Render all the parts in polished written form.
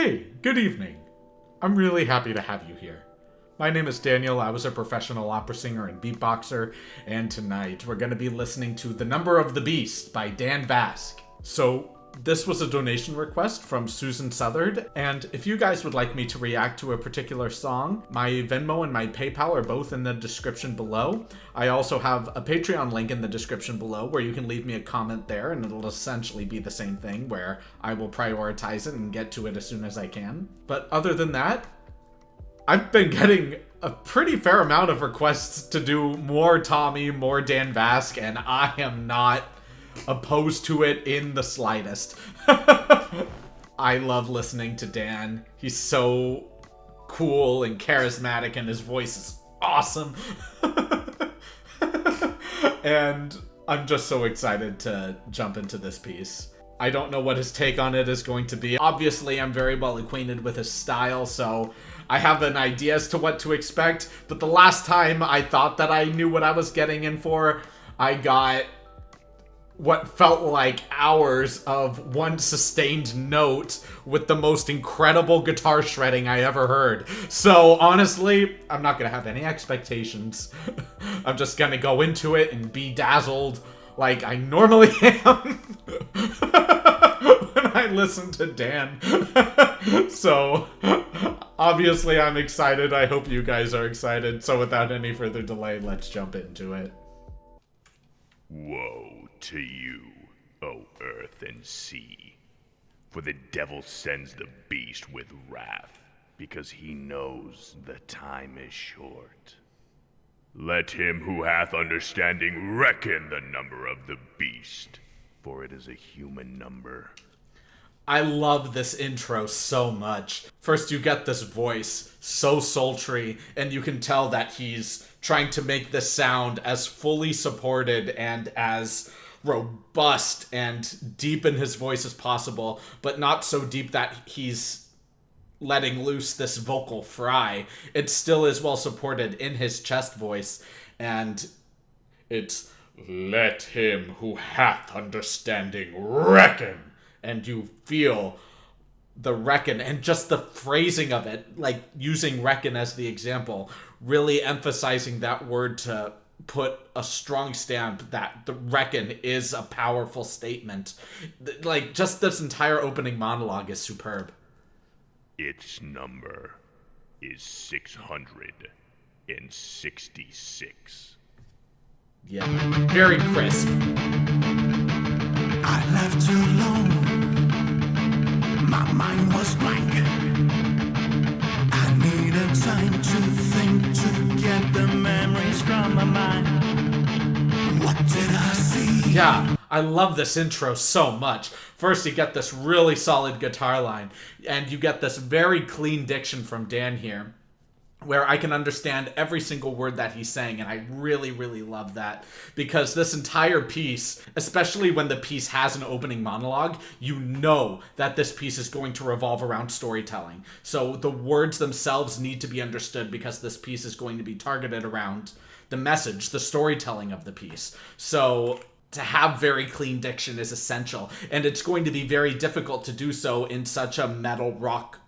Hey, good evening. I'm really happy to have you here. My name is Daniel. I was a professional opera singer and beatboxer, and tonight we're going to be listening to The Number of the Beast by Dan Vasc. So, this was a donation request from Susan Southard, and if you guys would like me to react to a particular song, my Venmo and my PayPal are both in the description below. I also have a Patreon link in the description below where you can leave me a comment there, and it'll essentially be the same thing where I will prioritize it and get to it as soon as I can. But other than that, I've been getting a pretty fair amount of requests to do more Tommy, more Dan Vasc, and I am not opposed to it in the slightest. I love listening to Dan. He's so cool and charismatic, and his voice is awesome. And I'm just so excited to jump into this piece. I don't know what his take on it is going to be. Obviously, I'm very well acquainted with his style, so I have an idea as to what to expect. But the last time I thought that I knew what I was getting in for, I got what felt like hours of one sustained note with the most incredible guitar shredding I ever heard. So honestly, I'm not gonna have any expectations. I'm just gonna go into it and be dazzled like I normally am when I listen to Dan. So obviously I'm excited. I hope you guys are excited. So without any further delay, let's jump into it. Woe to you, O earth and sea, for the devil sends the beast with wrath, because he knows the time is short. Let him who hath understanding reckon the number of the beast, for it is a human number. I love this intro so much. First, you get this voice, so sultry, and you can tell that he's trying to make this sound as fully supported and as robust and deep in his voice as possible, but not so deep that he's letting loose this vocal fry. It still is well supported in his chest voice, and it's, let him who hath understanding reckon. And you feel the reckon, and just the phrasing of it, like using reckon as the example, really emphasizing that word to put a strong stamp that the reckon is a powerful statement. Like, just this entire opening monologue is superb. Its number is 666. Yeah, very crisp. I left too long. My mind was blank. I needed time to think, to get the memories from my mind. What did I see? Yeah, I love this intro so much. First, you get this really solid guitar line, and you get this very clean diction from Dan here, where I can understand every single word that he's saying, and I really, really love that, because this entire piece, especially when the piece has an opening monologue, you know that this piece is going to revolve around storytelling. So the words themselves need to be understood, because this piece is going to be targeted around the message, the storytelling of the piece. So to have very clean diction is essential, and it's going to be very difficult to do so in such a metal rock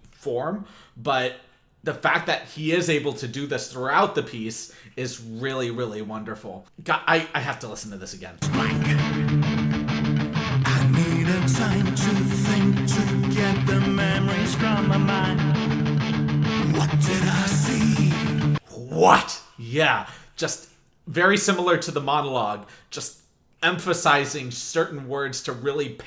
form, but the fact that he is able to do this throughout the piece is really, really wonderful. God, I have to listen to this again. Blank. I needed time to think, to get the memories from my mind. What did I see? What? Yeah, just very similar to the monologue, just emphasizing certain words to really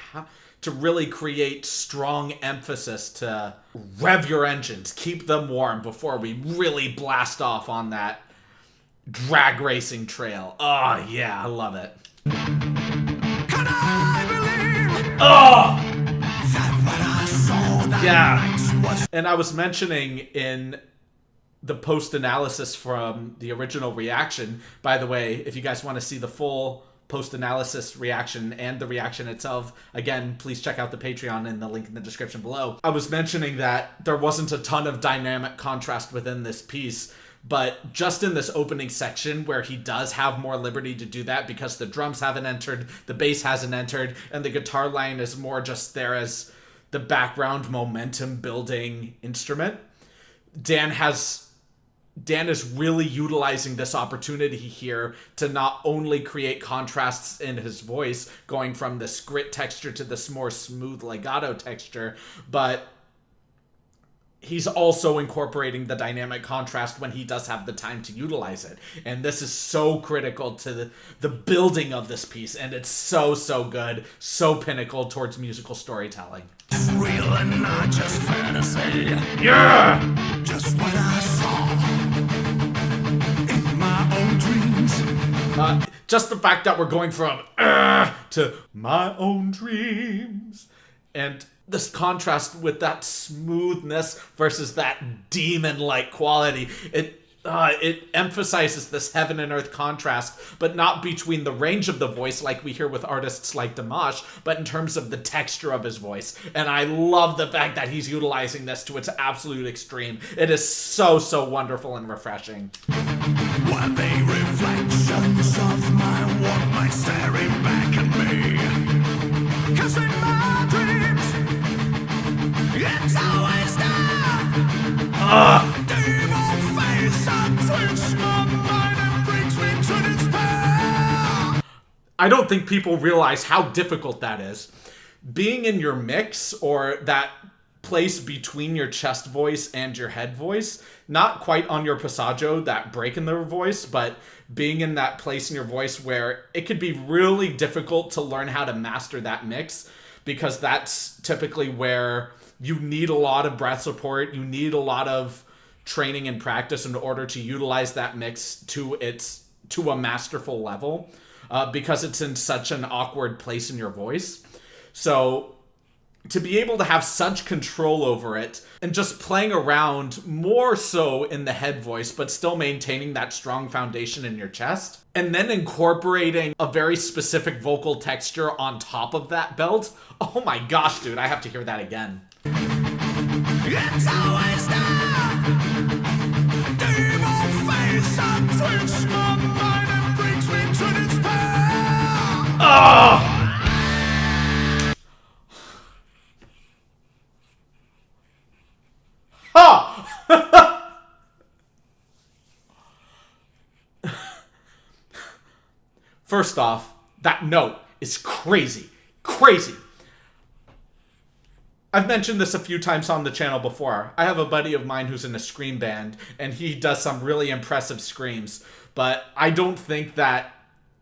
create strong emphasis, to rev your engines, keep them warm before we really blast off on that drag racing trail. Oh, yeah, I love it. Can I believe Oh! that what I saw that Yeah. night was And I was mentioning in the post-analysis from the original reaction, by the way, if you guys want to see the full post-analysis reaction and the reaction itself, again, please check out the Patreon in the link in the description below. I was mentioning that there wasn't a ton of dynamic contrast within this piece, but just in this opening section where he does have more liberty to do that because the drums haven't entered, the bass hasn't entered, and the guitar line is more just there as the background momentum building instrument. Dan is really utilizing this opportunity here to not only create contrasts in his voice, going from this grit texture to this more smooth legato texture, but he's also incorporating the dynamic contrast when he does have the time to utilize it. And this is so critical to the building of this piece, and it's so good, so pinnacle towards musical storytelling. It's real and not just fantasy. Yeah! Just what I saw in my own dreams. Just the fact that we're going from to my own dreams, and this contrast with that smoothness versus that demon-like quality, it emphasizes this heaven and earth contrast, but not between the range of the voice like we hear with artists like Dimash, but in terms of the texture of his voice. And I love the fact that he's utilizing this to its absolute extreme. It is so wonderful and refreshing. Were they reflections of my Walkman staring back at me? 'Cause in my dreams, it's always there. Devil face untwitched my mind and brings me to despair. I don't think people realize how difficult that is. Being in your mix, or that place between your chest voice and your head voice, not quite on your passaggio, that break in the voice, but being in that place in your voice where it could be really difficult to learn how to master that mix, because that's typically where you need a lot of breath support, you need a lot of training and practice in order to utilize that mix to a masterful level, because it's in such an awkward place in your voice. So to be able to have such control over it and just playing around more so in the head voice, but still maintaining that strong foundation in your chest, and then incorporating a very specific vocal texture on top of that belt. Oh my gosh, dude, I have to hear that again. It's always there. Devil face untwitched my mind and brings me to despair. Oh! First off, that note is crazy. Crazy. I've mentioned this a few times on the channel before. I have a buddy of mine who's in a scream band, and he does some really impressive screams, but I don't think that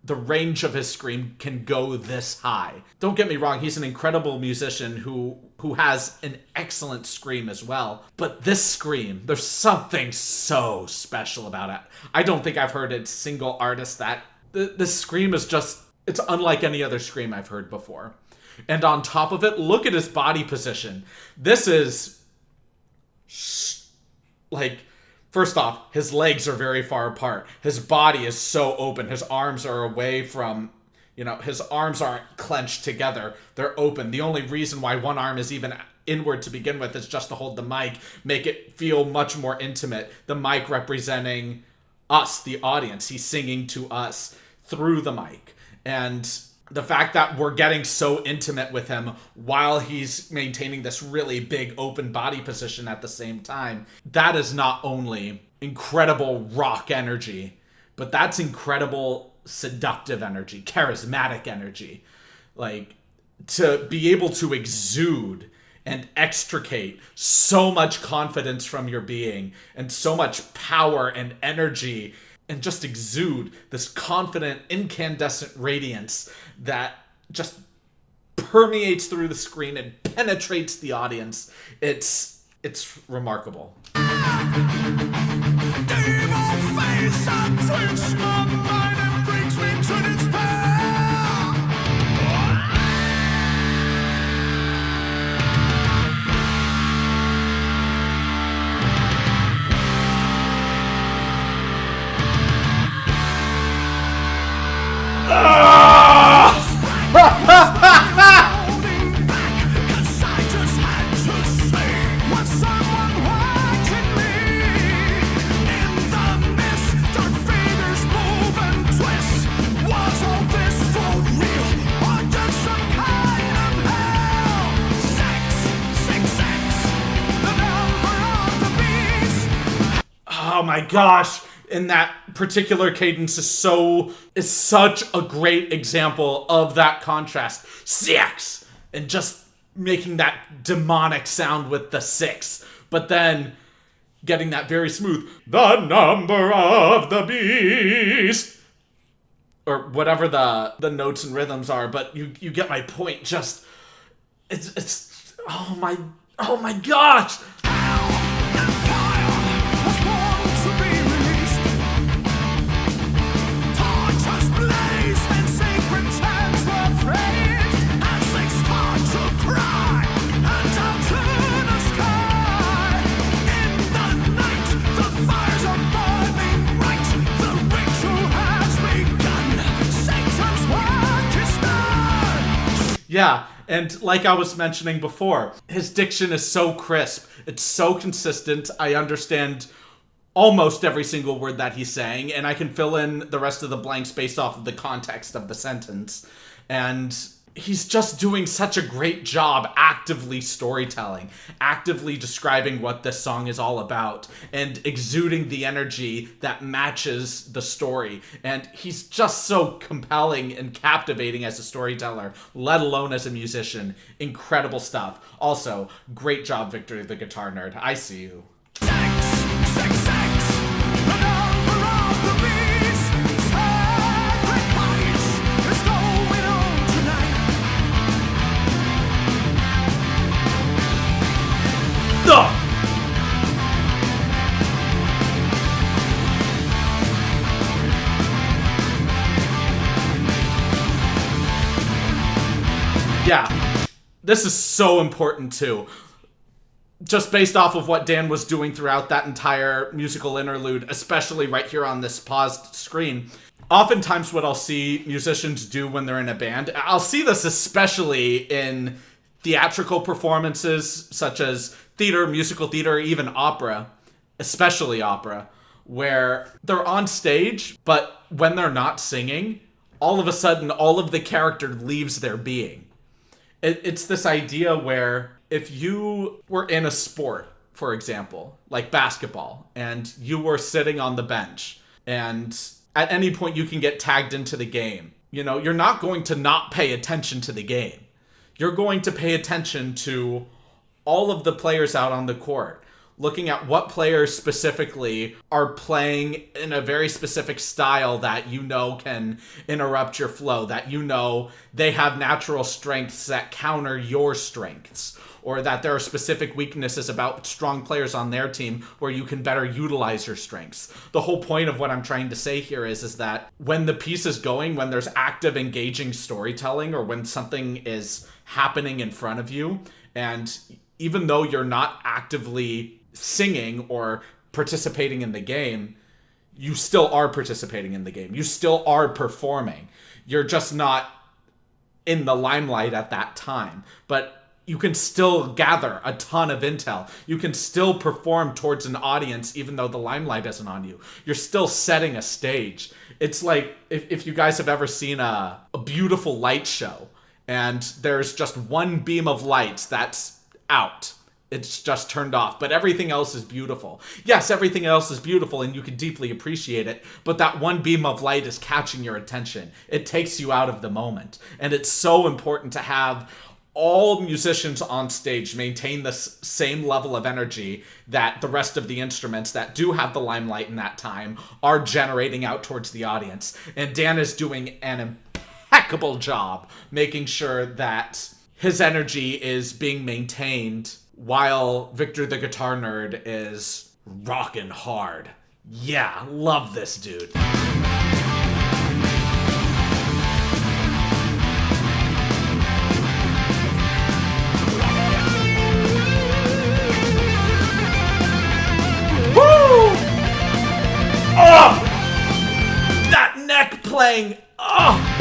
the range of his scream can go this high. Don't get me wrong, he's an incredible musician who has an excellent scream as well. But this scream, there's something so special about it. I don't think I've heard a single artist that... This scream is just... It's unlike any other scream I've heard before. And on top of it, look at his body position. This is... like... First off, his legs are very far apart. His body is so open. His arms are away from, his arms aren't clenched together. They're open. The only reason why one arm is even inward to begin with is just to hold the mic, make it feel much more intimate. The mic representing us, the audience. He's singing to us through the mic. And the fact that we're getting so intimate with him while he's maintaining this really big open body position at the same time, that is not only incredible rock energy, but that's incredible seductive energy, charismatic energy. Like, to be able to exude and extricate so much confidence from your being and so much power and energy, and just exude this confident, incandescent radiance that just permeates through the screen and penetrates the audience. It's remarkable. Devil face untwitched my mind and brings me to despair. Holding back, 'cause I just had to say what someone watching me in the mist. Dark figures move. oh my gosh. And that particular cadence is such a great example of that contrast. 6! And just making that demonic sound with the 6. But then getting that very smooth, the number of the beast. Or whatever the notes and rhythms are, but you get my point. Just, it's oh my gosh! Yeah, and like I was mentioning before, his diction is so crisp. It's so consistent. I understand almost every single word that he's saying, and I can fill in the rest of the blanks based off of the context of the sentence. And he's just doing such a great job actively storytelling, actively describing what this song is all about, and exuding the energy that matches the story. And he's just so compelling and captivating as a storyteller, let alone as a musician. Incredible stuff. Also, great job, Victor the Guitar Nerd. I see you. Yeah, this is so important too. Just based off of what Dan was doing throughout that entire musical interlude, especially right here on this paused screen. Oftentimes what I'll see musicians do when they're in a band, I'll see this especially in theatrical performances such as theater, musical theater, even opera, especially opera, where they're on stage, but when they're not singing, all of a sudden all of the character leaves their being. It's this idea where if you were in a sport, for example, like basketball, and you were sitting on the bench, and at any point you can get tagged into the game, you know, you're not going to not pay attention to the game. You're going to pay attention to all of the players out on the court, looking at what players specifically are playing in a very specific style that you know can interrupt your flow, that you know they have natural strengths that counter your strengths, or that there are specific weaknesses about strong players on their team where you can better utilize your strengths. The whole point of what I'm trying to say here is that when the piece is going, when there's active, engaging storytelling, or when something is happening in front of you, and even though you're not actively singing or participating in the game, you still are participating in the game. You still are performing. You're just not in the limelight at that time. But you can still gather a ton of intel. You can still perform towards an audience even though the limelight isn't on you. You're still setting a stage. It's like if you guys have ever seen a beautiful light show and there's just one beam of lights that's out. It's just turned off, but everything else is beautiful. Yes, everything else is beautiful and you can deeply appreciate it, but that one beam of light is catching your attention. It takes you out of the moment. And it's so important to have all musicians on stage maintain this same level of energy that the rest of the instruments that do have the limelight in that time are generating out towards the audience. And Dan is doing an impeccable job making sure that his energy is being maintained while Victor the Guitar Nerd is rocking hard. Yeah, love this dude. Woo! Oh! That neck playing. Oh!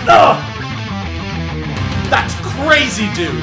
Oh! That's crazy, dude!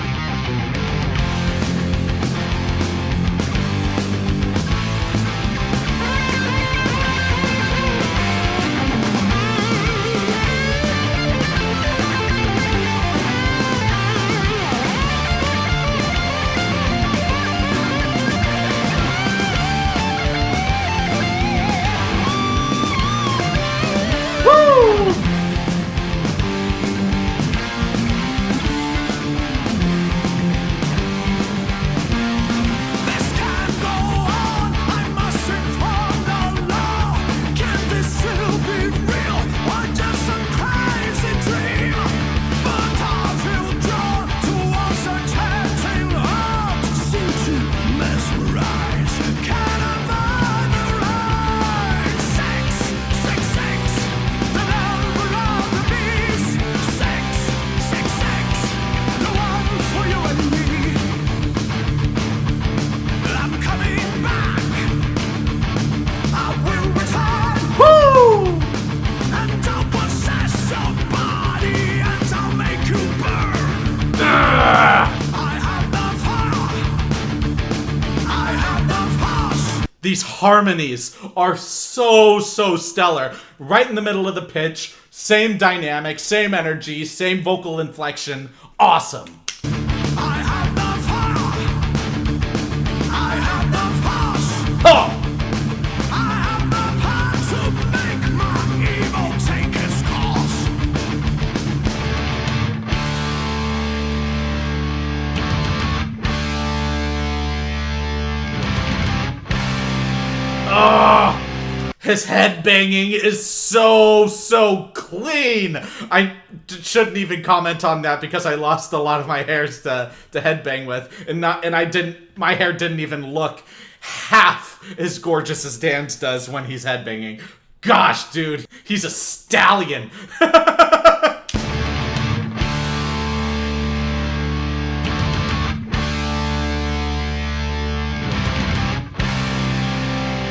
These harmonies are so stellar. Right in the middle of the pitch, same dynamic, same energy, same vocal inflection. Awesome. I have the fire. I have the force. Oh! I have the power to make my evil take its course. Oh! His head banging is so clean. I shouldn't even comment on that because I lost a lot of my hairs to headbang with, and my hair didn't even look half as gorgeous as Dan's does when he's headbanging. Gosh, dude, he's a stallion.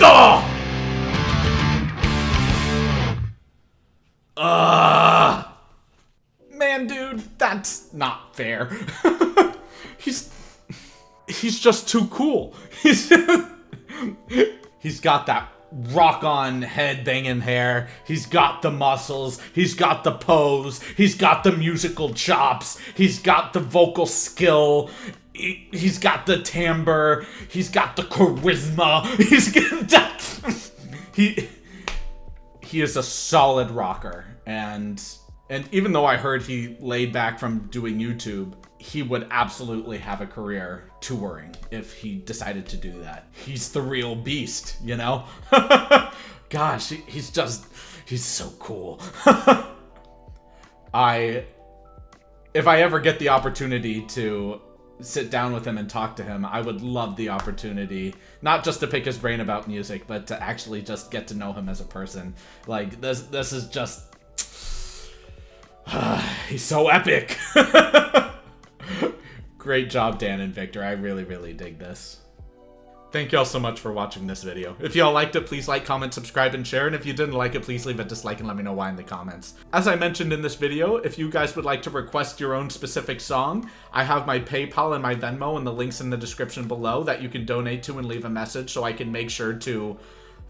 Oh! Man, dude, that's not fair. He's just too cool. He's got that rock-on head-banging hair. He's got the muscles. He's got the pose. He's got the musical chops. He's got the vocal skill. He's got the timbre. He's got the charisma. He is a solid rocker, and even though I heard he laid back from doing YouTube, he would absolutely have a career touring if he decided to do that. He's the real beast, you know? Gosh, he's so cool. If I ever get the opportunity to sit down with him and talk to him, I would love the opportunity, not just to pick his brain about music, but to actually just get to know him as a person. Like, this is just... he's so epic. Great job, Dan and Victor. I really dig this. Thank y'all so much for watching this video. If y'all liked it, please like, comment, subscribe, and share. And if you didn't like it, please leave a dislike and let me know why in the comments. As I mentioned in this video, if you guys would like to request your own specific song, I have my PayPal and my Venmo and the links in the description below that you can donate to and leave a message so I can make sure to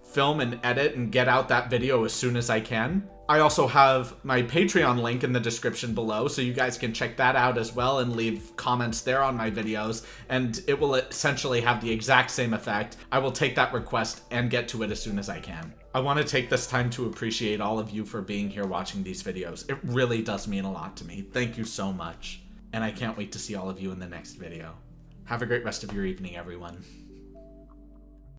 film and edit and get out that video as soon as I can. I also have my Patreon link in the description below, so you guys can check that out as well and leave comments there on my videos, and it will essentially have the exact same effect. I will take that request and get to it as soon as I can. I want to take this time to appreciate all of you for being here watching these videos. It really does mean a lot to me. Thank you so much, and I can't wait to see all of you in the next video. Have a great rest of your evening, everyone.